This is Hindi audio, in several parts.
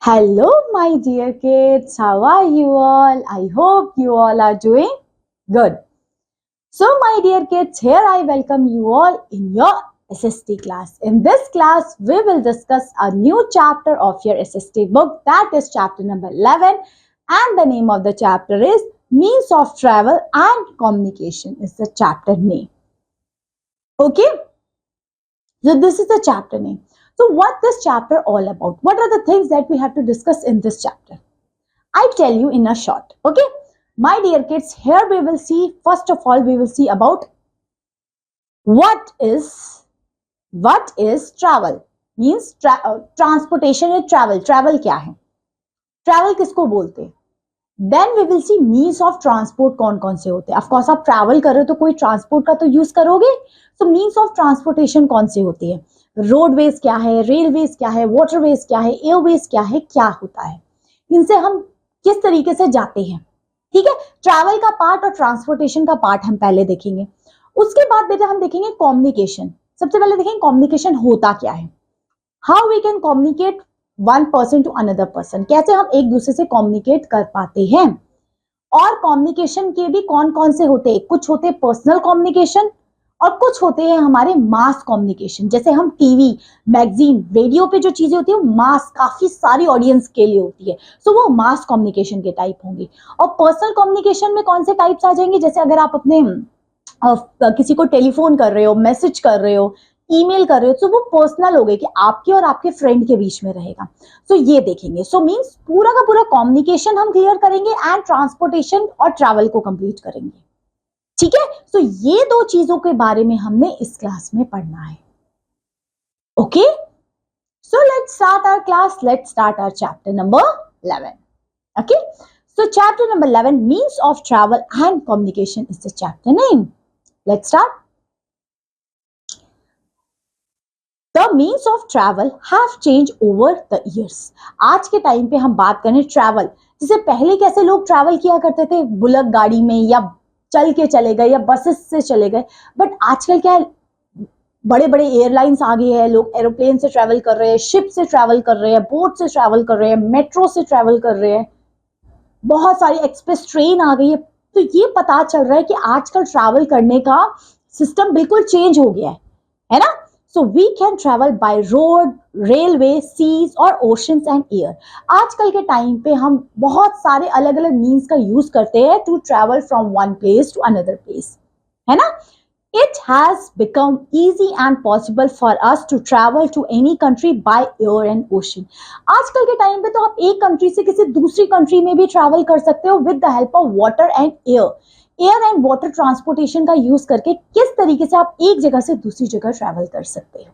Hello, my dear kids. How are you all? I hope you all are doing good. So, my dear kids, here I welcome you all in your SST class. In this class, we will discuss a new chapter of your SST book, that is chapter number 11, and the name of the chapter is Means of Travel and Communication is the chapter name. Okay? So, this is the chapter name. So, what this chapter all about? What are the things that we have to discuss in this chapter? I tell you in a short. Okay, my dear kids, here we will see, first of all, we will see about what is travel. Means transportation and travel क्या है, travel किसको बोलते हैं. Then we will see means of transport कौन कौन से होते हैं. ऑफकोर्स आप ट्रैवल कर रहे हो तो कोई ट्रांसपोर्ट का तो यूज करोगे. सो मीन्स ऑफ ट्रांसपोर्टेशन कौन से होती है, रोडवेज क्या है, रेलवेज क्या है, वाटरवेज क्या है, एयरवेज क्या है, क्या होता है, इनसे हम किस तरीके से जाते हैं. ठीक है, ट्रैवल का पार्ट और ट्रांसपोर्टेशन का पार्ट हम पहले देखेंगे. उसके बाद बेटा हम देखेंगे कम्युनिकेशन. सबसे पहले देखेंगे कम्युनिकेशन होता क्या है, how we can communicate one person to another person, कैसे हम एक दूसरे से कम्युनिकेट कर पाते हैं. और कम्युनिकेशन के भी कौन कौन से होते हैं, कुछ होते हैं पर्सनल कम्युनिकेशन और कुछ होते हैं हमारे मास कम्युनिकेशन. जैसे हम टीवी, मैगजीन, रेडियो पे जो चीजें होती है मास, काफी सारी ऑडियंस के लिए होती है, सो वो मास कम्युनिकेशन के टाइप होंगे. और पर्सनल कम्युनिकेशन में कौन से टाइप्स आ जाएंगे, जैसे अगर आप अपने किसी को टेलीफोन कर रहे हो, मैसेज कर रहे हो, ईमेल कर रहे हो, तो वो पर्सनल हो गए कि आपके और आपके फ्रेंड के बीच में रहेगा. सो ये देखेंगे. सो मींस पूरा का पूरा कम्युनिकेशन हम क्लियर करेंगे एंड ट्रांसपोर्टेशन और ट्रैवल को कंप्लीट करेंगे. ठीक है, सो ये दो चीजों के बारे में हमने इस क्लास में पढ़ना है. Okay, so let's start our class. Let's start our chapter number 11. Okay, so chapter number 11 means of travel and communication is the chapter name. Let's start. The means of travel have changed over the years. आज के टाइम पे हम बात करें ट्रैवल, जैसे पहले कैसे लोग ट्रैवल किया करते थे, बुलेट गाड़ी में या चल के चले गए या बसेस से चले गए. बट आजकल क्या है, बड़े बड़े एयरलाइंस आ गए हैं, लोग एरोप्लेन से ट्रैवल कर रहे हैं, शिप से ट्रैवल कर रहे हैं, बोट से ट्रैवल कर रहे हैं, मेट्रो से ट्रैवल कर रहे हैं, बहुत सारी एक्सप्रेस ट्रेन आ गई है. तो ये पता चल रहा है कि आजकल ट्रैवल करने का सिस्टम बिल्कुल चेंज हो गया है ना. So we can travel by road, railway, seas और oceans and air. आजकल के टाइम पे हम बहुत सारे अलग अलग मीन्स का यूज करते हैं to travel from one place to another place, है ना. It has become easy and possible for us to travel to any country by air and ocean. आजकल के टाइम पे तो आप एक कंट्री से किसी दूसरी कंट्री में भी ट्रैवल कर सकते हो with the help of water and air. Air and water transportation का यूज करके किस तरीके से आप एक जगह से दूसरी जगह ट्रैवल कर सकते हो,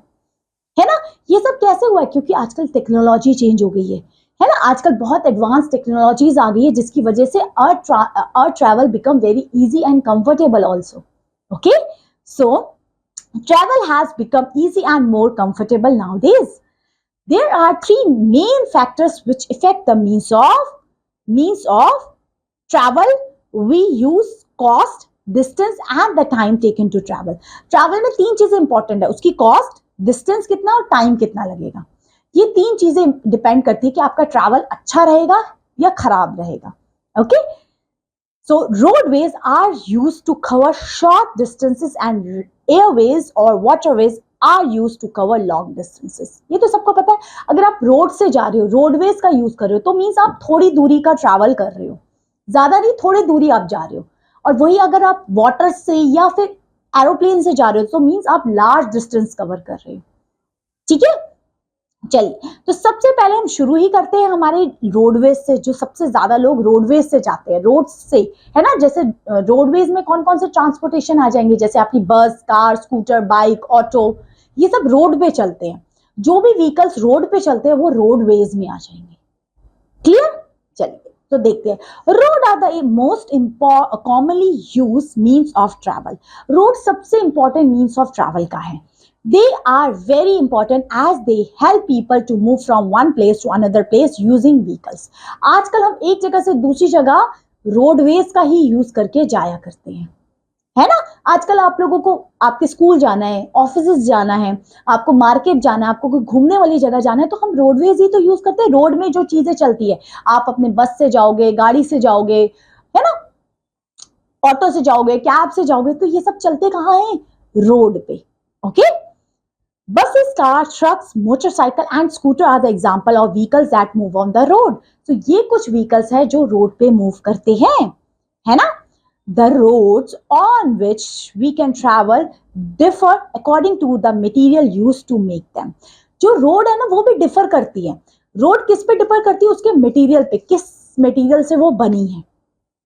है ना. ये सब कैसे हुआ है, क्योंकि आजकल टेक्नोलॉजी चेंज हो गई है ना. आजकल बहुत एडवांस टेक्नोलॉजीज आ गई है जिसकी वजह से our travel become very easy and comfortable also. Okay, so travel has become easy and more comfortable nowadays. There are three main factors which affect the means of travel. We use cost, distance and the time taken to travel. Travel में तीन चीजें इंपॉर्टेंट है, उसकी कॉस्ट, डिस्टेंस कितना और टाइम कितना लगेगा. ये तीन चीजें डिपेंड करती है कि आपका ट्रैवल अच्छा रहेगा या खराब रहेगा. Okay, so roadways are used to cover short distances and airways और waterways are used to cover long distances. ये तो सबको पता है. अगर आप रोड से जा रहे हो, रोडवेज का यूज कर रहे हो, तो मीन्स आप थोड़ी दूरी का ट्रैवल कर रहे हो, ज्यादा नहीं, थोड़ी दूरी आप जा रहे हो. और वही अगर आप वाटर से या फिर एरोप्लेन से जा रहे हो तो मींस आप लार्ज डिस्टेंस कवर कर रहे हो. ठीक है, चलिए तो सबसे पहले हम शुरू ही करते हैं हमारे रोडवेज से. जो सबसे ज्यादा लोग रोडवेज से जाते हैं, रोड से, है ना. जैसे रोडवेज में कौन कौन से ट्रांसपोर्टेशन आ जाएंगे, जैसे आपकी बस, कार, स्कूटर, बाइक, ऑटो, ये सब रोड पे चलते हैं. जो भी व्हीकल्स रोड पे चलते हैं वो रोडवेज में आ जाएंगे. क्लियर, चलिए तो देखते हैं. Road are the most commonly use means of travel. Road सबसे इंपॉर्टेंट मीन्स ऑफ ट्रैवल का है. They are very important as they help people to move from one place to another place using vehicles. आजकल हम एक जगह से दूसरी जगह रोडवेज का ही यूज करके जाया करते हैं, है ना। आजकल आप लोगों को आपके स्कूल जाना है, ऑफिस जाना है, आपको मार्केट जाना है, आपको कोई घूमने वाली जगह जाना है, तो हम रोडवेज ही तो यूज करते हैं। रोड में जो चीजें चलती है, आप अपने बस से जाओगे, गाड़ी से जाओगे, है ना, ऑटो से जाओगे, कैब से जाओगे, तो ये सब चलते कहाँ है, रोड पे। Okay, buses, cars, trucks, motorcycle and scooter are the example of vehicles that move on the road. तो ये कुछ vehicles है जो रोड पे मूव करते हैं, है ना। The roads on which we can travel differ according to the material used to make them. जो रोड है ना वो भी डिफर करती है। रोड किस पे डिफर करती है, उसके मटेरियल पे, किस मटेरियल से वो बनी है,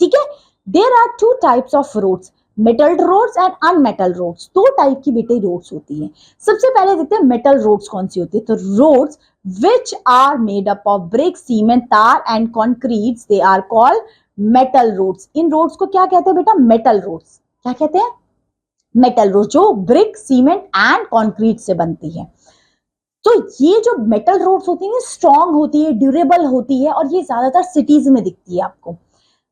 ठीक है। There are two types of roads, metalled roads and unmetal roads. दो टाइप की बेटे रोड्स होती है। सबसे पहले देखते हैं मेटल रोड्स कौन सी होती है। तो roads which are made up of brick, cement, tar and concrete, they are called metal roads. इन रोड्स को क्या कहते हैं बेटा, मेटल रोड्स। क्या कहते हैं, मेटल रोड, जो ब्रिक, सीमेंट एंड कॉन्क्रीट से बनती है। तो ये जो मेटल रोड्स होती है स्ट्रॉन्ग होती है, ड्यूरेबल होती है, और ये ज्यादातर सिटीज में दिखती है आपको।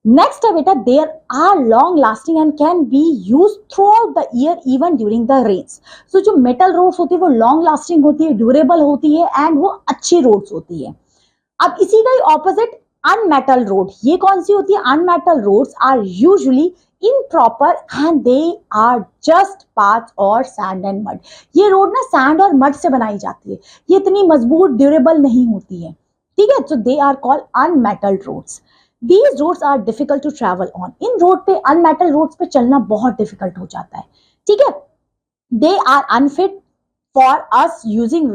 नेक्स्ट है बेटा, there are long lasting and can be use throughout the year even during the rains. So जो मेटल रोड्स होती है वो लॉन्ग लास्टिंग होती है, ड्यूरेबल होती है, एंड वो अच्छी रोड्स होती है। अब इसी का ही ऑपोजिट अनमेटल रोड, ये कौन सी होती है, unmetal roads are usually improper and they are just paths or sand and mud। ये रोड ना सैंड और मड से बनाई जाती है, ये इतनी मजबूत ड्यूरेबल नहीं होती है, ठीक है। तो they are called unmetalled roads. These roads are difficult to travel on। इन रोड पे, अनमेटल रोड्स पे चलना बहुत डिफिकल्ट हो जाता है, ठीक है। They are unfit for us using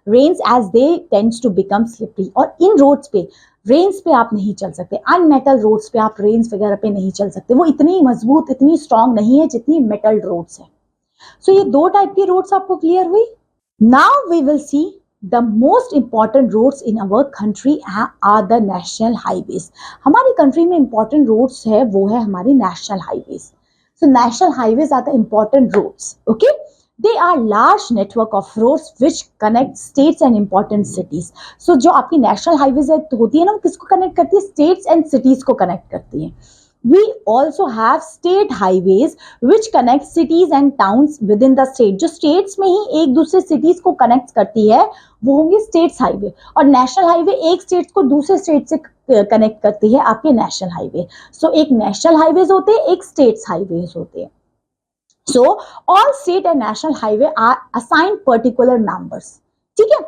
rains as they tends to become slippery। और इन रोड्स पे, रेन्स पे आप नहीं चल सकते, अनमेटल रोड्स पे आप रेन्स वगैरह पे नहीं चल सकते, वो इतनी मजबूत, इतनी स्ट्रांग नहीं है जितनी मेटल रोड्स है। सो ये दो टाइप की रोड्स आपको क्लियर हुई। Now we will see the most important roads in our country are the national highways। हमारी कंट्री में important roads है वो है हमारी national highways। So national highways are the important roads, okay। They are large network of roads which connect states and important cities। So जो आपकी national highways होती है ना, वो किसको connect करती है, states and cities को connect करती है। We also have state highways which connect cities and towns within the state। जो states में ही एक दूसरे cities को connect करती है वो होंगी states highway, और national highway एक state को दूसरे state से connect करती है आपके national highway। So एक national highways होते हैं, एक states highways होते हैं। So all state and national highway are assigned particular numbers, ठीक है।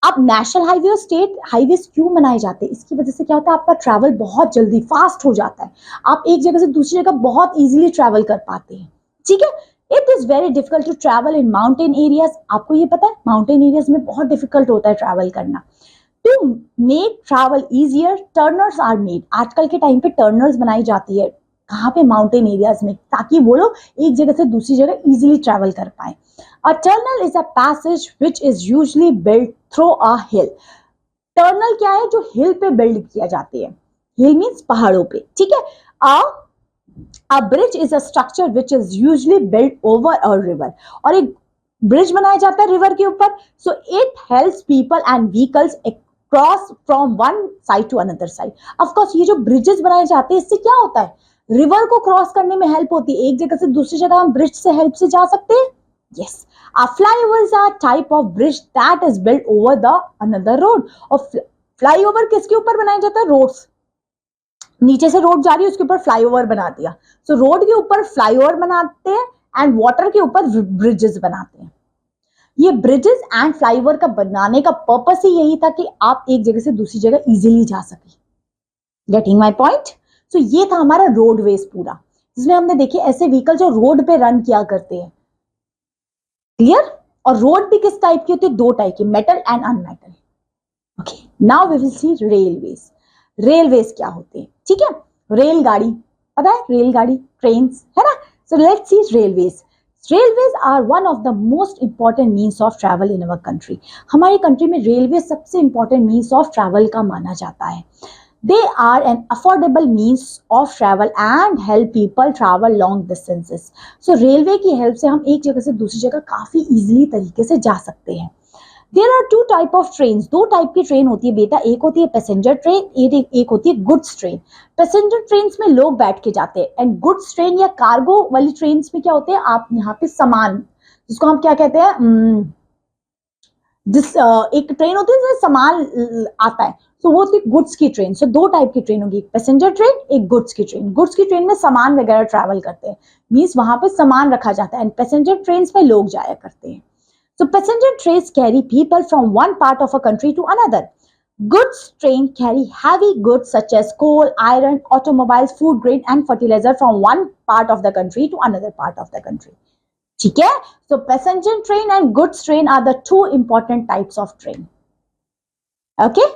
अब नेशनल हाईवे और स्टेट हाईवेज क्यों बनाए जाते हैं, इसकी वजह से क्या होता है, आपका ट्रैवल बहुत जल्दी फास्ट हो जाता है, आप एक जगह से दूसरी जगह बहुत इजीली ट्रैवल कर पाते हैं, ठीक है। It is very difficult to travel in mountain areas. आपको ये पता है माउंटेन एरियाज में बहुत डिफिकल्ट होता है ट्रैवल करना। To make travel easier tunnels are made. आजकल के टाइम पे टर्नर्स बनाई जाती है, कहाँ पे, माउंटेन एरियाज में, ताकि वो लोग एक जगह से दूसरी जगह इजीली ट्रैवल कर पाए। A tunnel is a passage which is usually built through a hill। Tunnel क्या है, जो हिल पे बिल्ड किया जाते हैं, हिल मीन्स पहाड़ों पे, ठीक है। A bridge is a structure which is usually built over a river। और एक ब्रिज बनाया जाता है रिवर के ऊपर। So it helps people and vehicles cross from one side to another side। Of course ये जो ब्रिजेस बनाए जाते हैं इससे क्या होता है, रिवर को क्रॉस करने में हेल्प होती है, एक जगह से दूसरी जगह हम ब्रिज से हेल्प से जा सकते हैं। Yes, a flyover is a type of bridge that is built over the another road। और फ्लाईओवर किसके ऊपर बनाया जाता है, रोड्स, नीचे से रोड जा रही है उसके ऊपर फ्लाईओवर बना दिया। सो रोड के ऊपर फ्लाईओवर बनाते हैं एंड वाटर के ऊपर ब्रिजेस बनाते हैं। ये ब्रिजेस एंड फ्लाईओवर का बनाने का पर्पस ही यही था कि आप एक जगह से दूसरी जगह इजीली जा सके। Getting my point. सो ये था हमारा रोडवेज पूरा, जिसमें हमने देखे ऐसे व्हीकल जो रोड पे रन किया करते हैं, क्लियर। और रोड भी किस टाइप की होती है, दो टाइप की, metal and unmetal. Okay, now we will see railways. Railways क्या होते हैं, ठीक है। रेलगाड़ी पता है, रेलगाड़ी, ट्रेन्स, है ना। So let's see railways. Railways are one of the most important means of travel in our country. हमारी कंट्री में रेलवे सबसे इंपॉर्टेंट मीन्स ऑफ ट्रैवल का माना जाता है। They are an affordable means of travel and help people travel long distances। So railway की हेल्प से हम एक जगह से दूसरी जगह काफी इजीली तरीके से जा सकते हैं। There are two type of train, दो टाइप की ट्रेन होती है बेटा, एक होती है पैसेंजर ट्रेन, एक होती है गुड्स ट्रेन। पैसेंजर ट्रेन में लोग बैठ के जाते हैं, एंड गुड्स ट्रेन या कार्गो वाली ट्रेन में क्या होते हैं, आप यहाँ पे सामान, जिसको हम क्या कहते हैं, जिस एक ट्रेन होती है जिसमें सामान आता है, तो वो होती है गुड्स की ट्रेन। सो दो टाइप की ट्रेन होगी, एक पैसेंजर ट्रेन, एक गुड्स की ट्रेन। गुड्स की ट्रेन में सामान वगैरह ट्रैवल करते हैं, मींस वहां पे सामान रखा जाता है, एंड पैसेंजर ट्रेन में लोग जाया करते हैं। So passenger trains carry people from one part of a country to another. Goods train carry heavy goods such as coal, iron, automobiles, food grain and fertilizer from one part of the country to another part of the country. ठीक है? So passenger train and goods train are the two important types of train. Okay?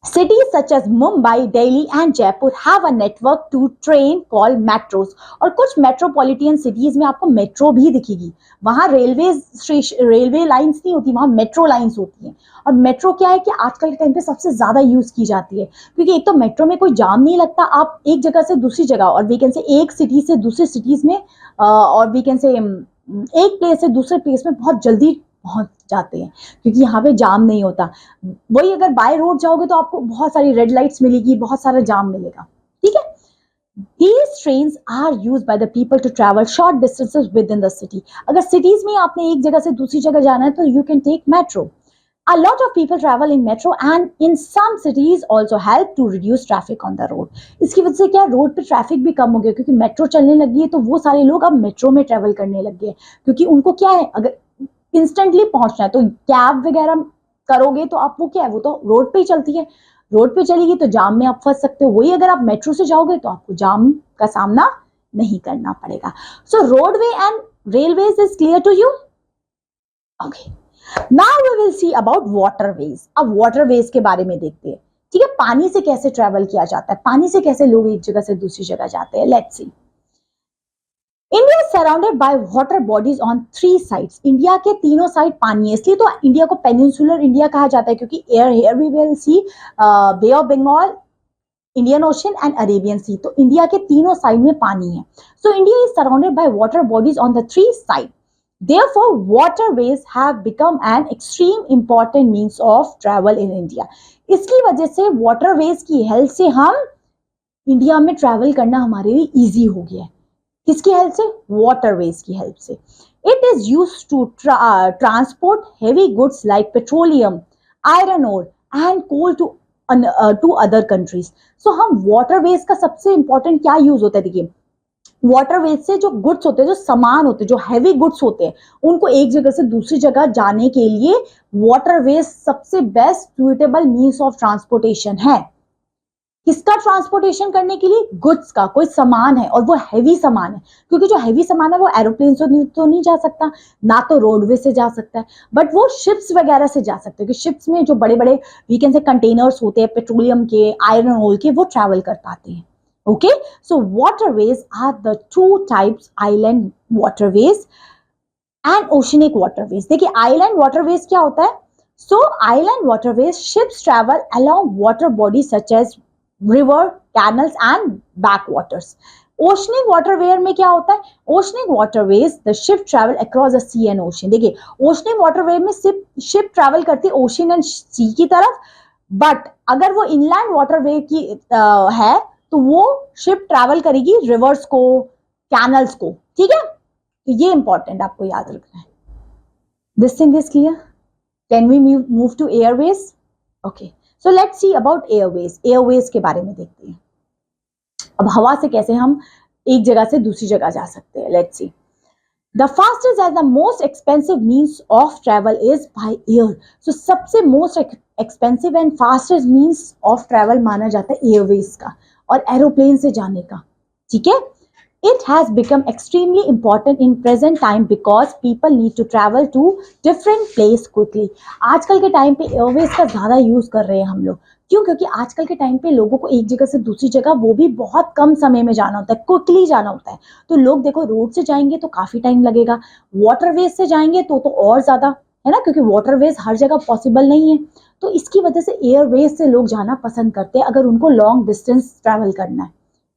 Cities such as Mumbai, Delhi and Jaipur have a network to train called metros. और कुछ मेट्रोपॉलिटन सिटीज में आपको मेट्रो भी दिखेगी, वहां रेलवे लाइंस नहीं होती, वहां मेट्रो लाइंस होती हैं। और मेट्रो क्या है कि आजकल के टाइम पे सबसे ज्यादा यूज की जाती है, क्योंकि एक तो मेट्रो में कोई जाम नहीं लगता, आप एक जगह से दूसरी जगह, और वी कैन से एक सिटी से दूसरी सिटीज में, और वी कैन से एक प्लेस से दूसरे प्लेस में बहुत जल्दी पहुंच जाते हैं, क्योंकि यहाँ पे जाम नहीं होता। वही अगर बाय रोड जाओगे तो आपको बहुत सारी रेड लाइट्स मिलेगी, बहुत सारा जाम मिलेगा। ठीक है, These trains are used by the people to travel short distances within the city. अगर cities में आपने एक जगह से दूसरी जगह जाना है तो you can take metro. A lot of people travel in metro and in some cities also help to reduce traffic on the road. इसकी वजह से क्या रोड पे ट्रैफिक भी कम हो गया, क्योंकि मेट्रो चलने लगी है तो वो सारे लोग अब मेट्रो में ट्रेवल करने लग गए, क्योंकि उनको क्या है, अगर इंस्टेंटली पहुंचना है तो कैब वगैरह करोगे तो आप वो क्या है, वो तो रोड पे ही चलती है, रोड पे चलेगी तो जाम में आप फंस सकते हो। वही अगर आप मेट्रो से जाओगे तो आपको जाम का सामना नहीं करना पड़ेगा। So roadway and railways is clear to you? Okay, now we will see about waterways. अब वाटरवेज के बारे में देखते हैं। ठीक है, पानी से कैसे ट्रेवल किया जाता है, पानी से कैसे लोग एक जगह से दूसरी जगह जाते हैं। Let's C. India is surrounded by water bodies on three sides. India के तीनों साइड पानी है, इसलिए तो इंडिया को पेनिनसुलर इंडिया कहा जाता है, क्योंकि here we will see Bay of Bengal, Indian Ocean and Arabian Sea. तो इंडिया के तीनों साइड में पानी है। So India is surrounded by water bodies on the three side. Therefore, waterways have become an extreme important means of travel in India. इसकी वजह से waterways की हेल्प से हम इंडिया में ट्रैवल करना हमारे लिए इजी हो गया है। किसकी हेल्प से? वाटरवेज की हेल्प से। It is use to transport heavy goods like petroleum, iron ore and coal to other countries. So हम वाटरवेज का सबसे इंपॉर्टेंट क्या यूज होता है, देखिए वाटरवेज से जो गुड्स होते हैं, जो सामान होते हैं, जो हैवी गुड्स होते हैं, उनको एक जगह से दूसरी जगह जाने के लिए वाटरवेज सबसे best suitable means of transportation है। किसका ट्रांसपोर्टेशन करने के लिए? गुड्स का। कोई सामान है और वो हैवी सामान है, क्योंकि जो हैवी सामान है वो एरोप्लेन से तो नहीं जा सकता, ना तो रोडवे से जा सकता है, बट वो शिप्स वगैरह से जा सकते हैं, कि शिप्स में जो बड़े बड़े वी कैन से कंटेनर्स होते हैं पेट्रोलियम के, आयरन ऑयल के, वो ट्रैवल कर पाते हैं। Okay, so waterways are the two types, island waterways and oceanic waterways. देखिए आइलैंड वाटरवेज क्या होता है? So island waterways ships travel along water body such as river, canals and backwaters. Oceanic waterways में क्या होता है? Oceanic waterways the ship travel across the sea and ocean. देखिए ओशनिक वाटरवे में शिप ट्रैवल करती है ओशन एंड सी की तरफ, बट अगर वो इनलैंड वाटरवे की है तो वो शिप ट्रैवल करेगी रिवर्स को, कैनल्स को। ठीक है, तो ये इंपॉर्टेंट आपको याद रखना है। This thing is clear? Can we move to airways? Okay, so let's see about airways. Airways के बारे में देखते हैं। अब हवा से कैसे हम एक जगह से दूसरी जगह जा सकते हैं। Let's see. The fastest and the most expensive means of travel is by air. So सबसे most expensive and fastest means of travel माना जाता है एयरवेज का और एरोप्लेन से जाने का। ठीक है, it has become extremely important in present time because people need to travel to different place quickly. आजकल के टाइम पे एयरवेज का ज्यादा यूज कर रहे हैं हम लोग। क्यों? क्योंकि आजकल के टाइम पे लोगों को एक जगह से दूसरी जगह वो भी बहुत कम समय में जाना होता है, क्विकली जाना होता है। तो लोग देखो रोड से जाएंगे तो काफी टाइम लगेगा, वाटरवेज से जाएंगे तो और ज्यादा, है ना, क्योंकि वाटरवेज हर जगह पॉसिबल नहीं है। तो इसकी वजह से एयरवेज से लोग जाना पसंद करते हैं अगर उनको लॉन्ग डिस्टेंस ट्रैवल करना है।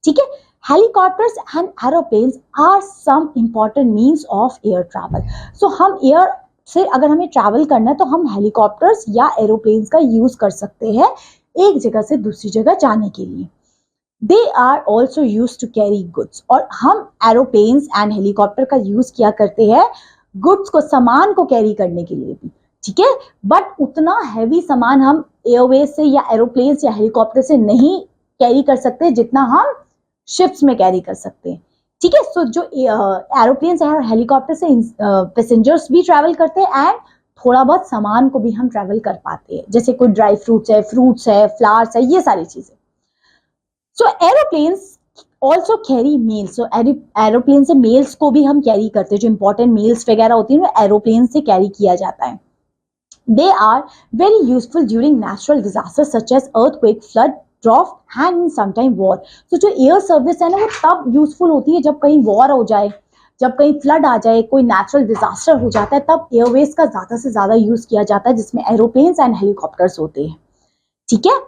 ठीक है, helicopters and aeroplanes are some important means of air travel. So हम एयर से अगर हमें ट्रैवल करना है तो हम हेलीकॉप्टर्स या एरोप्लेन्स का यूज कर सकते हैं एक जगह से दूसरी जगह जाने के लिए। They are also use to carry goods, और हम एरोप्लेन्स एंड हेलीकॉप्टर का यूज किया करते हैं गुड्स को, सामान को कैरी करने के लिए भी, ठीक है। बट उतना हैवी सामान हम एयरवेज से या एरोप्लेन या हेलीकॉप्टर से नहीं कैरी कर सकते जितना हम शिप्स में कैरी कर सकते हैं, ठीक है। सो जो एरोप्लेन और हेलीकॉप्टर से पैसेंजर्स भी ट्रैवल करते हैं एंड थोड़ा बहुत सामान को भी हम ट्रैवल कर पाते हैं, जैसे कोई ड्राई फ्रूट्स है, फ्लावर्स है, ये सारी चीजें। सो एरोप्लेन्स ऑल्सो कैरी मेल्स, सो एरोप्लेन से मेल्स को भी हम कैरी करते हैं, जो इंपॉर्टेंट मेल्स वगैरह होती है वो एरोप्लेन से कैरी किया जाता है। They are very useful during natural disasters such as earthquake, flood, drought and sometimes war. So जो एयर सर्विस है ना वो तब यूजफुल होती है जब कहीं वॉर हो जाए, जब कहीं फ्लड आ जाए, कोई नेचुरल डिजास्टर हो जाता है, तब एयरवेज का ज्यादा से ज्यादा यूज किया जाता है, जिसमें एरोप्लेन्स एंड हेलीकॉप्टर्स होते हैं, ठीक है।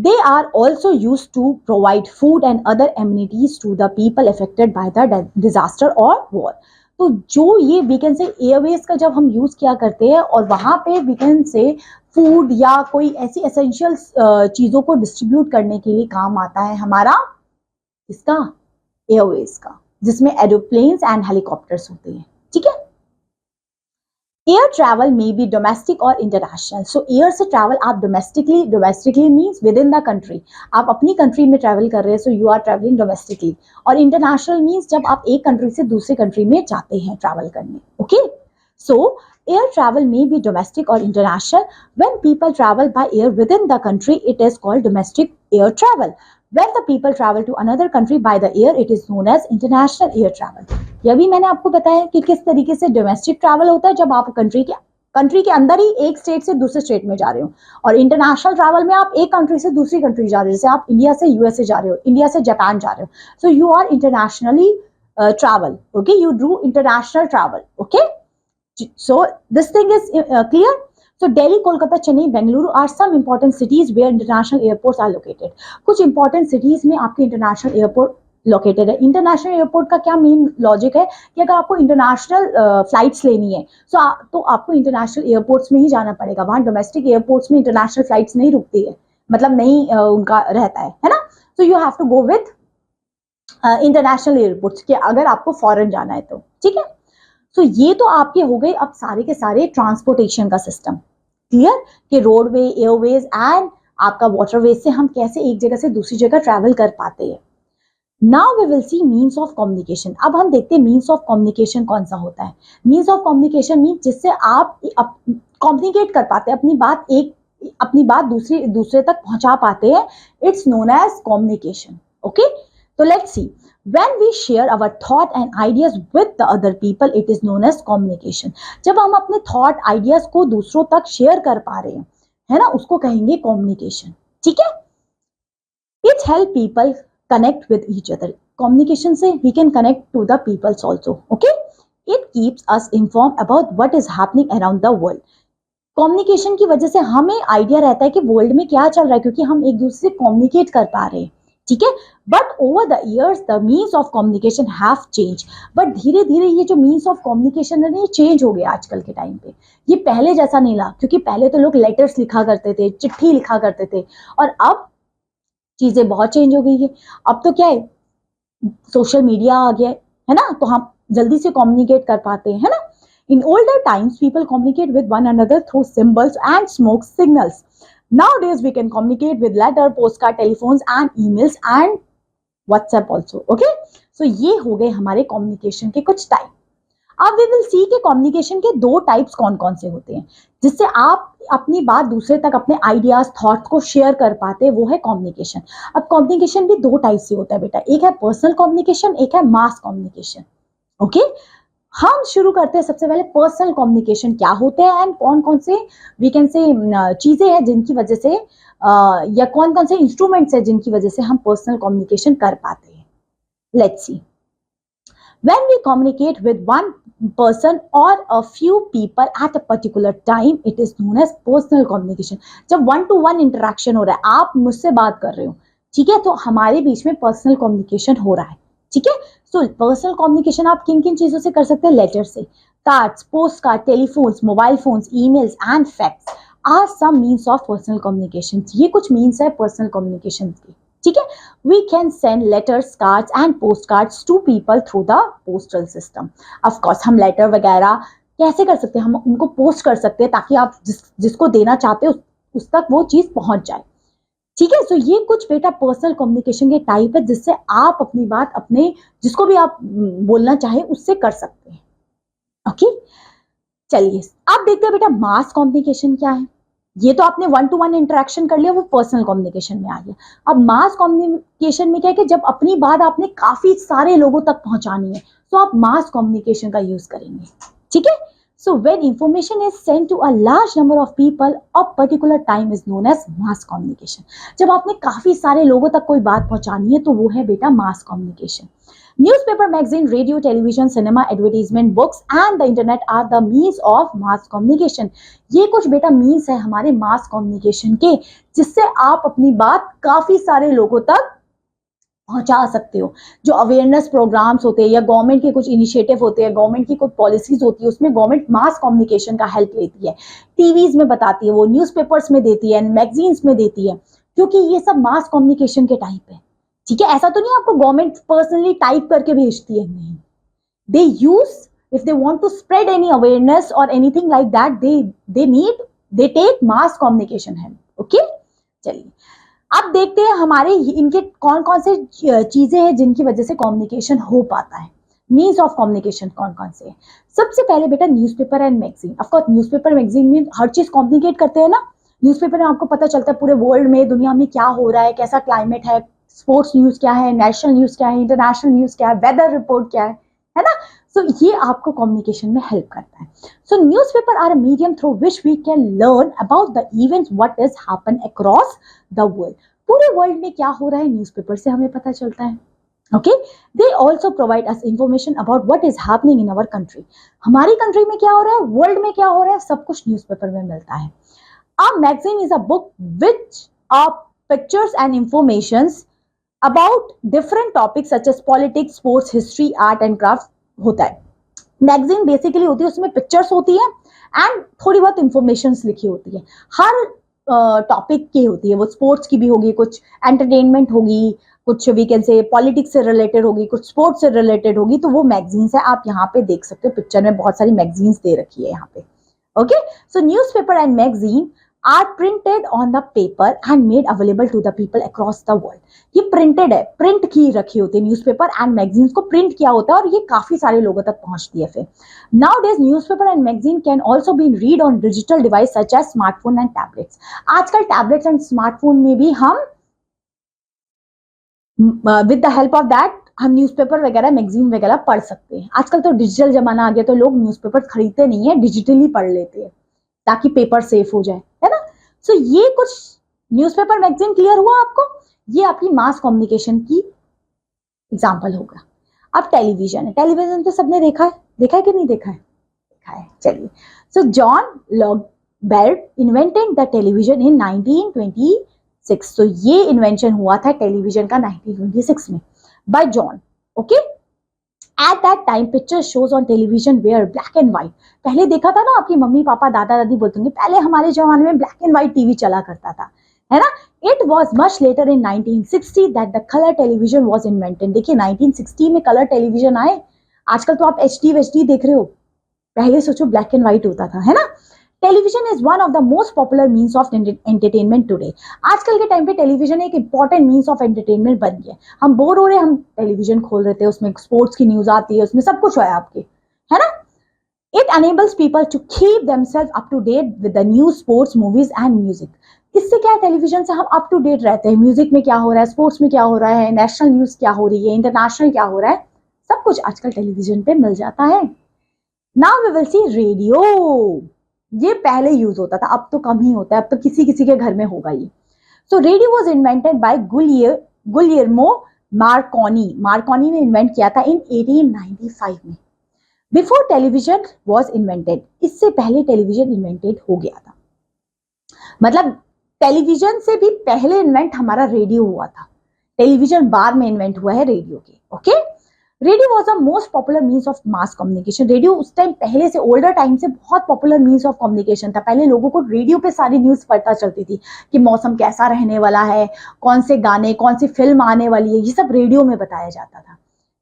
They are also used to provide food and other amenities to the people affected by the disaster or war. तो जो ये वीकेंड से एयरवेज का जब हम यूज किया करते हैं और वहां पे वीकेंड से फूड या कोई ऐसी एसेंशियल चीजों को डिस्ट्रीब्यूट करने के लिए काम आता है हमारा इसका एयरवेज का, जिसमें एरोप्लेन्स एंड हेलीकॉप्टर्स होते हैं, ठीक है। एयर ट्रैवल में बी डोमेस्टिक और इंटरनेशनल। सो एयर से ट्रैवल आप domestically means within the country, आप अपनी कंट्री में ट्रैवल कर रहे हैं, so you are travelling domestically. और इंटरनेशनल मीन्स जब आप एक कंट्री से दूसरे कंट्री में जाते हैं ट्रैवल करने, ओके। सो एयर ट्रैवल में बी डोमेस्टिक और international. When people travel by air with in the country it is called domestic air travel. When the people travel to another country by the air, it is known as international air travel. यह भी मैंने आपको बताया कि किस तरीके से डोमेस्टिक ट्रैवल होता है जब आप कंट्री के अंदर ही एक स्टेट से दूसरे स्टेट में जा रहे हो, और इंटरनेशनल ट्रैवल में आप एक कंट्री से दूसरी कंट्री जा रहे हो, जैसे आप इंडिया से यूएसए जा रहे हो, इंडिया से जापान जा रहे हो, so you are internationally travel, okay, you do international travel, okay. So this thing is clear. So Delhi, Kolkata, Chennai, Bengaluru are some important cities where international airports are located. कुछ important cities में आपके international airport located है। International airport का क्या main logic है कि अगर आपको international flights लेनी है तो आपको international airports में ही जाना पड़ेगा। वहाँ domestic airports में international flights नहीं रुकती है, मतलब नहीं उनका रहता है ना। So you have to go with international airports कि अगर आपको foreign जाना है तो, ठीक है। तो ये तो आपके हो गए अब सारे के सारे ट्रांसपोर्टेशन का सिस्टम, क्लियर, कि रोडवे, एयरवेज एंड आपका वाटरवेज से हम कैसे एक जगह से दूसरी जगह ट्रैवल कर पाते हैं। Now we will see means of communication. अब हम देखते हैं मीन्स ऑफ कम्युनिकेशन कौन सा होता है। मीन्स ऑफ कम्युनिकेशन मीन जिससे आप कम्युनिकेट कर पाते हैं, अपनी बात दूसरे तक पहुंचा पाते हैं, it's known as communication, okay. तो let's see, when we share our thought and ideas with the other people, it is known as communication. जब हम अपने thought ideas को दूसरों तक share कर पा रहे हैं, है ना, उसको कहेंगे communication, ठीक है। It help people connect with each other. Communication से we can connect to the peoples also, okay. It keeps us informed about what is happening around the world. Communication की वजह से हमें आइडिया रहता है कि वर्ल्ड में क्या चल रहा है, क्योंकि हम एक दूसरे से कम्युनिकेट कर पा रहे हैं, ठीक है। But over the years the means of communication have change. But धीरे धीरे ये जो मीन्स ऑफ कम्युनिकेशन है ये चेंज हो गया आजकल के टाइम पे। ये पहले जैसा नहीं रहा, क्योंकि पहले तो लोग लेटर्स लिखा करते थे, चिट्ठी लिखा करते थे, और अब चीजें बहुत चेंज हो गई है। अब तो क्या है, सोशल मीडिया आ गया है ना, तो हम जल्दी से कम्युनिकेट कर पाते हैं, है ना। In older times people communicate with one another through symbols and smoke signals. Nowadays we can communicate with letter, postcard, telephones and emails and WhatsApp also, okay. So ये हो गए हमारे communication के कुछ टाइप। अब we will see कि communication के दो टाइप्स कौन कौन से होते हैं, जिससे आप अपनी बात दूसरे तक, अपने आइडियाज, थॉट्स को शेयर कर पाते हैं, वो है कम्युनिकेशन। अब कम्युनिकेशन भी दो टाइप से होता है बेटा, एक है पर्सनल कम्युनिकेशन, एक है मास कम्युनिकेशन, ओके। हम शुरू करते हैं सबसे पहले पर्सनल कम्युनिकेशन क्या होते हैं एंड कौन कौन से वी कैन से चीजें हैं जिनकी वजह से या कौन कौन से इंस्ट्रूमेंट्स हैं जिनकी वजह से हम पर्सनल कम्युनिकेशन कर पाते हैं। Let's see, when we communicate with one person or a few people at a particular time, it is known as personal communication. जब one to one interaction हो रहा है, आप मुझसे बात कर रहे हो, ठीक है, तो हमारे बीच में पर्सनल कम्युनिकेशन हो रहा है। ठीक है, सो पर्सनल कम्युनिकेशन आप किन किन चीजों से कर सकते हैं? लेटर से, cards, post card, telephones, mobile phones, emails and fax are some means of personal communication. ये कुछ मीन्स है पर्सनल कम्युनिकेशन के। ठीक है, we can send letters, cards and post cards to people through the postal system. Of course हम लेटर वगैरह कैसे कर सकते हैं? हम उनको पोस्ट कर सकते हैं ताकि आप जिसको देना चाहते हो उस तक वो चीज पहुंच जाए। ठीक है, सो ये कुछ बेटा पर्सनल कम्युनिकेशन के टाइप है जिससे आप अपनी बात अपने जिसको भी आप बोलना चाहे उससे कर सकते हैं। ओके, चलिए अब देखते हैं बेटा मास कम्युनिकेशन क्या है। ये तो आपने 1-to-1 इंटरेक्शन कर लिया, वो पर्सनल कम्युनिकेशन में आ गया। अब मास कम्युनिकेशन में क्या है कि जब अपनी बात आपने काफी सारे लोगों तक पहुंचानी है तो आप मास कम्युनिकेशन का यूज करेंगे। ठीक है, so when information is sent to a large number of people a particular time is known as mass communication। जब आपने काफी सारे लोगों तक कोई बात पहुंचानी है तो वो है बेटा mass communication. Newspaper, magazine, radio, television, cinema, advertisement, books and the internet are the means of mass communication। ये कुछ बेटा मीन्स है हमारे मास कम्युनिकेशन के जिससे आप अपनी बात काफी सारे लोगों तक पहुंचा सकते हो। जो अवेयरनेस प्रोग्राम्स होते हैं या गवर्नमेंट के कुछ इनिशिएटिव होते हैं, गवर्नमेंट की कुछ पॉलिसीज होती है, उसमें गवर्नमेंट मास कम्युनिकेशन का हेल्प लेती है। टीवीज में बताती है, वो न्यूज़पेपर्स में देती है, मैगजीन्स में देती है, क्योंकि ये सब मास कम्युनिकेशन के टाइप है। ठीक है, ऐसा तो नहीं आपको गवर्नमेंट पर्सनली टाइप करके भेजती है, नहीं। दे use if they want to spread any awareness or anything like that, they take mass communication help। Okay, चलिए अब देखते हैं हमारे इनके कौन कौन से चीजें हैं जिनकी वजह से कम्युनिकेशन हो पाता है। मीन्स ऑफ कम्युनिकेशन कौन कौन से हैं? सबसे पहले बेटा newspaper and magazine. Of course newspaper magazine में हर चीज कम्युनिकेट करते हैं ना। न्यूज़पेपर में आपको पता चलता है पूरे वर्ल्ड में, दुनिया में क्या हो रहा है, कैसा क्लाइमेट है, स्पोर्ट्स न्यूज क्या है, नेशनल न्यूज क्या है, इंटरनेशनल न्यूज क्या है, वेदर रिपोर्ट क्या है ना। सो ये आपको कम्युनिकेशन में हेल्प करता है। So newspaper are a medium through which we can learn about the events what is happen across the world. पूरे वर्ल्ड में क्या हो रहा है न्यूज़पेपर से हमें पता चलता है। Okay, they also provide us information about what is happening in our country. हमारी कंट्री में क्या हो रहा है, वर्ल्ड में क्या हो रहा है, सब कुछ न्यूज़पेपर में मिलता है। A magazine is a book which are pictures and informations about different topics such as politics, sports, history, art and craft होता है। मैगजीन बेसिकली होती है, उसमें पिक्चर्स होती है एंड थोड़ी बहुत इंफॉर्मेशंस लिखी होती है। हर टॉपिक की होती है, वो स्पोर्ट्स की भी होगी, कुछ एंटरटेनमेंट होगी, कुछ वी कैन से पॉलिटिक्स से रिलेटेड होगी, कुछ स्पोर्ट्स से रिलेटेड होगी। तो वो मैगजीन्स है, आप यहाँ पे देख सकते हो, पिक्चर में बहुत सारी मैगजीन्स दे रखी है यहाँ पे। Okay, so newspaper and magazine are printed on the paper and made available to the people across the world. ये प्रिंटेड है, प्रिंट की रखी होती है, न्यूज़पेपर एंड मैगजीन्स को प्रिंट किया होता है और ये काफी सारे लोगों तक पहुंचती है। फिर nowadays newspaper and magazine can also be read on digital device such as smartphone and tablets. आजकल टैबलेट्स एंड स्मार्टफोन में भी हम with the help of that हम न्यूज़पेपर वगैरह, मैगजीन वगैरह पढ़ सकते हैं। आजकल तो डिजिटल जमाना आ गया, तो लोग न्यूज़पेपर खरीदते नहीं है, डिजिटली पढ़ लेते हैं ताकि पेपर सेफ हो जाए, है ना। सो ये कुछ न्यूज़पेपर मैगजीन क्लियर हुआ आपको? ये आपकी मास कम्युनिकेशन की एग्जांपल होगा। अब टेलीविजन है, टेलीविजन तो सबने देखा है कि नहीं देखा है? देखा है, चलिए। So John Logie Baird invented the television in 1926। तो ये इन्वेंशन हुआ था टेलीविजन का 1926 में bye John. Okay, At that time, picture shows on television were black and white। पहले देखा था ना, आपकी मम्मी पापा दादा दादी बोलते होंगे पहले हमारे जमाने में ब्लैक एंड व्हाइट टीवी चला करता था, है ना। It was much later in 1960 that the color television was invented। देखिए 1960 में कलर टेलीविजन आए। आजकल तो आप HD देख रहे हो, पहले सोचो ब्लैक एंड व्हाइट होता था, है ना। Television is one of the most popular means of entertainment today. आजकल के टाइम पे टेलीविजन एक इंपॉर्टेंट मीन्स ऑफ एंटरटेनमेंट बन गया। हम बोर हो रहे हैं, हम टेलीविजन खोल रहे थे, उसमें स्पोर्ट्स की न्यूज आती है, उसमें सब कुछ है आपके, है ना। It enables people to keep themselves up to date with the news, sports, movies and music। इससे क्या है, टेलीविजन से हम अप टू डेट रहते हैं, म्यूजिक में क्या हो रहा है, स्पोर्ट्स में क्या हो रहा है, नेशनल न्यूज क्या हो रही है, इंटरनेशनल क्या हो रहा है, सब कुछ आजकल टेलीविजन पे मिल जाता है। Now we will see radio. ये पहले यूज होता था, अब तो कम ही होता है, अब तो किसी किसी के घर में होगा ये। So radio was invented by Guglielmo Marconi ने इन्वेंट किया था इन 1895 में। बिफोर टेलीविजन वाज इन्वेंटेड, इससे पहले टेलीविजन इन्वेंटेड हो गया था। मतलब टेलीविजन से भी पहले इन्वेंट हमारा रेडियो हुआ था। टेलीविजन बाद में इन्वेंट हुआ है रेडियो के। Okay, radio was the most popular means of mass communication. Radio उस टाइम पहले से, ओल्डर टाइम से बहुत पॉपुलर मीन्स ऑफ कम्युनिकेशन था। पहले लोगों को रेडियो पे सारी न्यूज पता चलती थी कि मौसम कैसा रहने वाला है, कौन से गाने, कौन सी फिल्म आने वाली है, ये सब रेडियो में बताया जाता था।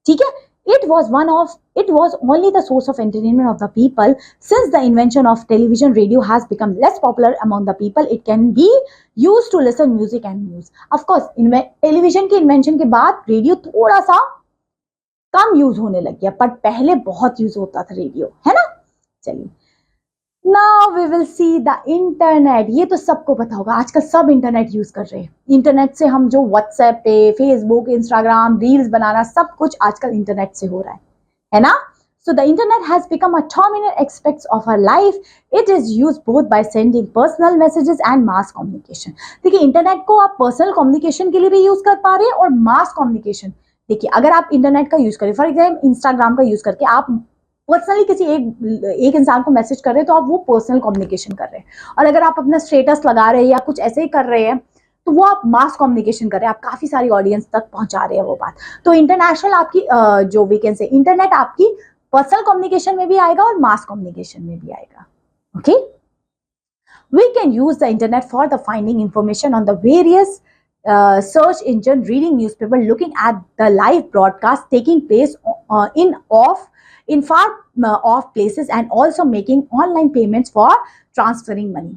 ठीक है, it was only the source of entertainment of the people. Since the invention of television, radio has become less popular among the people. It can be used to listen music and news. Of course, television के इन्वेंशन के बाद रेडियो थोड़ा सा कम यूज होने लग गया, पर पहले बहुत यूज होता था रेडियो, है ना। चलिए, now we will see the internet. ये तो सबको पता होगा, आजकल सब इंटरनेट यूज कर रहे हैं। इंटरनेट से हम जो व्हाट्सएप पे, फेसबुक, इंस्टाग्राम, रील्स बनाना, सब कुछ आजकल इंटरनेट से हो रहा है ना। So the internet has become a dominant aspect of our life. It is used both by sending personal messages and mass communication. देखिए, इंटरनेट को आप पर्सनल कम्युनिकेशन के लिए भी यूज कर पा रहे हैं और मास कम्युनिकेशन। देखिए, अगर आप इंटरनेट का यूज करें, फॉर एग्जाम्पल इंस्टाग्राम का यूज करके आप पर्सनली किसी एक इंसान को मैसेज कर रहे हैं, तो आप वो पर्सनल कम्युनिकेशन कर रहे हैं। और अगर आप अपना स्टेटस लगा रहे हैं या कुछ ऐसे ही कर रहे हैं, तो वो आप मास कम्युनिकेशन कर रहे हैं, आप काफी सारी ऑडियंस तक पहुंचा रहे हैं वो बात। तो इंटरनेशनल आपकी जो वी कैन से इंटरनेट आपकी पर्सनल कम्युनिकेशन में भी आएगा और मास कम्युनिकेशन में भी आएगा। Okay, we can use the internet for the finding information on the various search engine, reading newspaper, looking at the live broadcast taking place in far off places, and also making online payments for transferring money.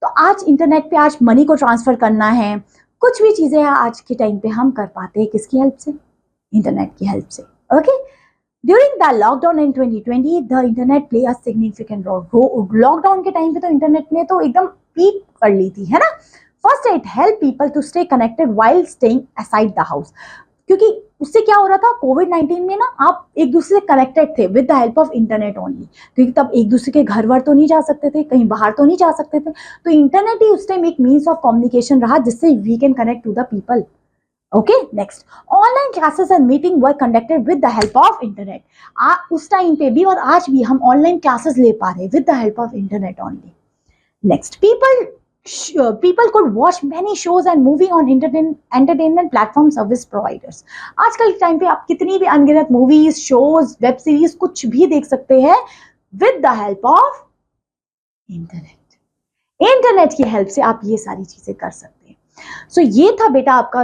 तो आज इंटरनेट पे आज मनी को ट्रांसफर करना है, कुछ भी चीजें आज के टाइम पे हम कर पाते हैं, किसकी हेल्प से? इंटरनेट की हेल्प से। Okay, during the lockdown in 2020 the internet play a significant role. Lockdown के टाइम पे तो इंटरनेट ने तो एकदम पीक कर ली थी, है ना। First, it help people to stay connected while staying aside the house, क्योंकि उससे क्या हो रहा था, कोविड-19 में ना आप एक दूसरे से कनेक्टेड थे with the help of internet only, क्योंकि तब एक दूसरे के घर वर तो नहीं जा सकते थे, कहीं बाहर तो नहीं जा सकते थे, तो इंटरनेट ही उस टाइम एक मीन्स ऑफ कम्युनिकेशन रहा जिससे we can connect to the people. Okay, next, online classes and meeting were conducted with the help of internet. उस टाइम पे भी और आज भी हम ऑनलाइन क्लासेस ले पा रहे हैं with the help of internet only. Next, people could watch many shows and movie on entertainment platform service providers. आजकल के टाइम पे आप कितनी भी अनगिनत मूवीज, शोज, वेब सीरीज कुछ भी देख सकते हैं with the help of internet. Internet की हेल्प से आप ये सारी चीजें कर सकते हैं। सो ये था बेटा आपका,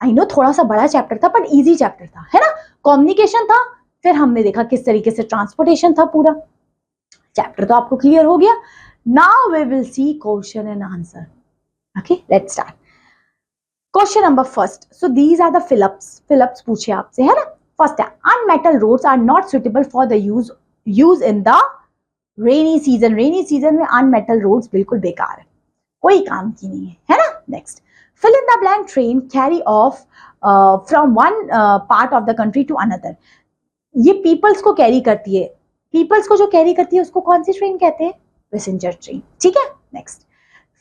आई नो थोड़ा सा बड़ा चैप्टर था, बट इजी चैप्टर था, है ना। कम्युनिकेशन था, फिर हमने देखा किस तरीके से ट्रांसपोर्टेशन था, पूरा चैप्टर तो आपको क्लियर हो गया। Now we will see question and answer. Okay, let's start. Question number first. So these are the fill-ups. Fill-ups पूछे आपसे, है ना। First है, unmetal roads are not suitable for the use in the rainy season. Rainy season में unmetal roads बिल्कुल बेकार है, कोई काम की नहीं है ना। Next, fill in the blank. Train carry off from one part of the country to another. ये peoples को कैरी करती है, peoples को जो कैरी करती है उसको कौन सी ट्रेन कहते हैं? Passenger train. ठीक है, next,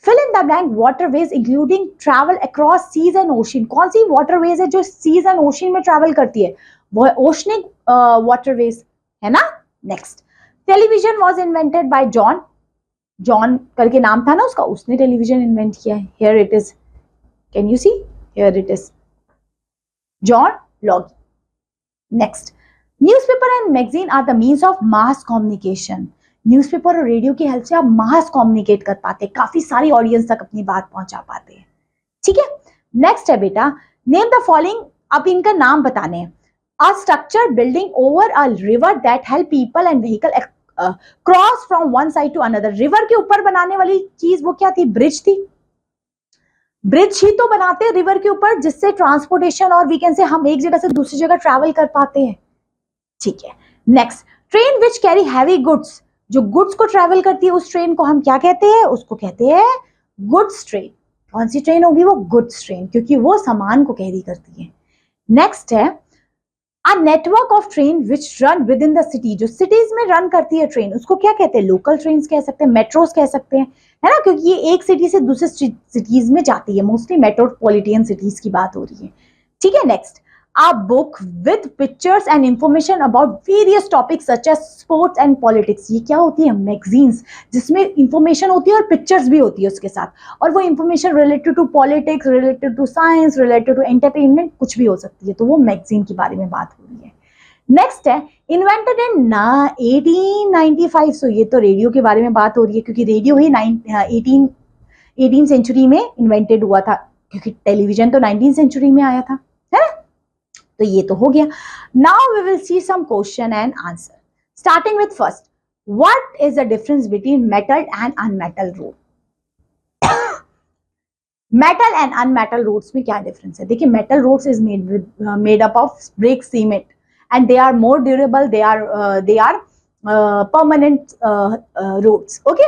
fill in the blank waterways including travel across seas and ocean. कौन सी वाटरवेज है जो सीज एंड ओशन में ट्रैवल करती है? वो ओशनिक वाटरवेज, है ना। Next, television was invented by John करके नाम था ना उसका, उसने टेलीविजन इन्वेंट किया है। Here it is, can you see, here it is John Logie. Next, newspaper and magazine are the means of mass communication. Newspaper और रेडियो की हेल्प से आप मास कम्युनिकेट कर पाते हैं, काफी सारी ऑडियंस तक अपनी बात पहुंचा पाते हैं। ठीक है, नेक्स्ट है बेटा, नेम द फॉलोइंग। आप इनका नाम बताने हैं। A structure building over a river that help people and vehicle cross from one side to another. River के ऊपर बनाने वाली चीज वो क्या थी? ब्रिज थी। ब्रिज ही तो बनाते हैं रिवर के ऊपर, जिससे ट्रांसपोर्टेशन और वी कैन से हम एक जगह से दूसरी जगह ट्रैवल कर पाते हैं। ठीक है, next, train which carry heavy goods. जो गुड्स को ट्रैवल करती है उस ट्रेन को हम क्या कहते हैं? उसको कहते हैं गुड्स ट्रेन। कौन सी ट्रेन होगी? वो गुड्स ट्रेन, क्योंकि वो सामान को कैरी करती है। नेक्स्ट है, a network of train which run with in the city. जो सिटीज में रन करती है ट्रेन, उसको क्या कहते हैं? लोकल ट्रेन कह सकते हैं, मेट्रोस कह सकते हैं, है ना, क्योंकि ये एक सिटी से दूसरे सिटीज में जाती है। मोस्टली मेट्रोपॉलिटन सिटीज की बात हो रही है। ठीक है, next, a book with pictures and information about various topics such as sports and politics. ये क्या होती है? मैगजीन्स, जिसमें इंफॉर्मेशन होती है और पिक्चर्स भी होती है उसके साथ, और वो information related to politics, related to science, related to entertainment, कुछ भी हो सकती है, तो वो मैगजीन के बारे में बात हो रही है। नेक्स्ट है इन्वेंटेड इन 1895। सो ये तो रेडियो के बारे में बात हो रही है, क्योंकि रेडियो ही 18 सेंचुरी में इन्वेंटेड हुआ था, क्योंकि टेलीविजन तो 19 सेंचुरी में आया था, है ना? तो ये तो हो गया। Now we will see some question and answer, starting with first, what is the difference between metal and unmetal road? Metal and unmetal roads में क्या डिफरेंस है? देखिए, metal roads is made up of brick cement and they are more durable, they are permanent roads. Okay,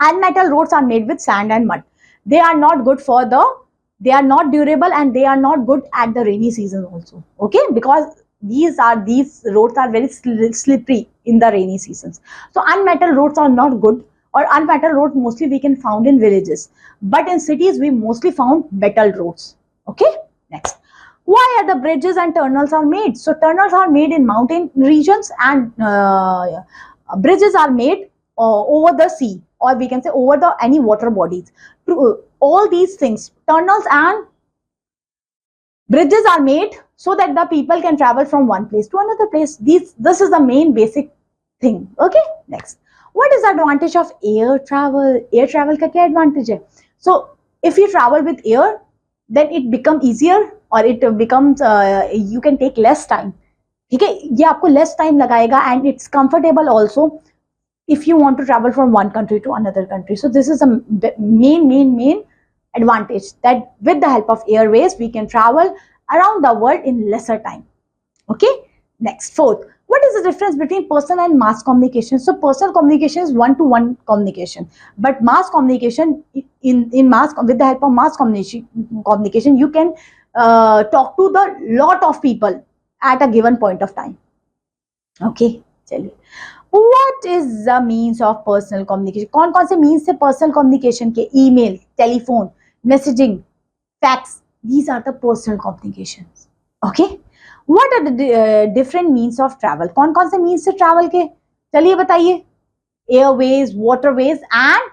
and metal roads are made with sand and mud. They are not good for they are not durable, and they are not good at the rainy season also. Okay, because these roads are very slippery in the rainy seasons. So unmetal roads are not good, or unmetal roads mostly we can found in villages, but in cities we mostly found metal roads. Okay, next, why are the bridges and tunnels are made? So tunnels are made in mountain regions, and bridges are made over the sea, or we can say over the any water bodies. All these things, tunnels and bridges are made so that the people can travel from one place to another place. This is the main basic thing. Okay, next, what is the advantage of air travel? Air travel का क्या advantage है? So if you travel with air, then it become easier, or it becomes you can take less time. ठीक है, ये आपको less time लगाएगा, and it's comfortable also if you want to travel from one country to another country. So this is the main advantage, that with the help of airways we can travel around the world in lesser time. Okay, next, fourth, what is the difference between personal and mass communication? So personal communication is one-to-one communication, but mass communication, in mass, with the help of mass communication you can talk to the lot of people at a given point of time. Okay, चलिए, what is the means of personal communication? कौन कौन से means से personal communication के? email, telephone, messaging, fax, these are the personal communications. Okay, what are the different means of travel? कौन कौन से means से travel के? चलिए बताइए, airways, waterways and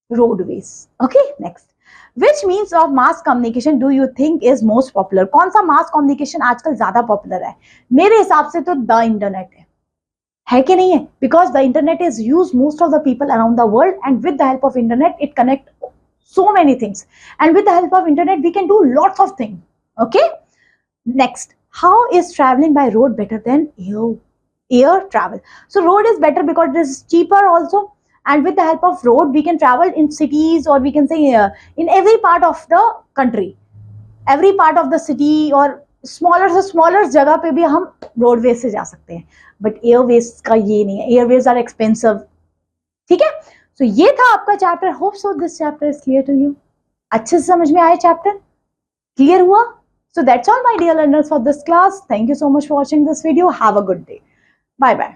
roadways. Okay, next, which means of mass communication do you think is most popular? कौन सा mass communication आजकल ज्यादा popular है? मेरे हिसाब से तो the internet है कि नहीं है? Because the internet is used most of the people around the world, and with the help of internet it connect so many things, and with the help of internet we can do lots of things. Okay, next, how is traveling by road better than air travel? So road is better because it is cheaper also, and with the help of road we can travel in cities, or we can say in every part of the country, every part of the city, और स्मॉलर से स्मॉलर जगह पे भी हम रोडवेज से जा सकते हैं, बट एयरवेज का ये नहीं है, एयरवेज आर एक्सपेंसिव. ठीक है, सो ये था आपका chapter. Hope so this chapter is clear to you. अच्छे से समझ में आया चैप्टर? क्लियर हुआ? So that's all my dear learners for this class. Thank you so much for watching this video. Have a good day. Bye bye.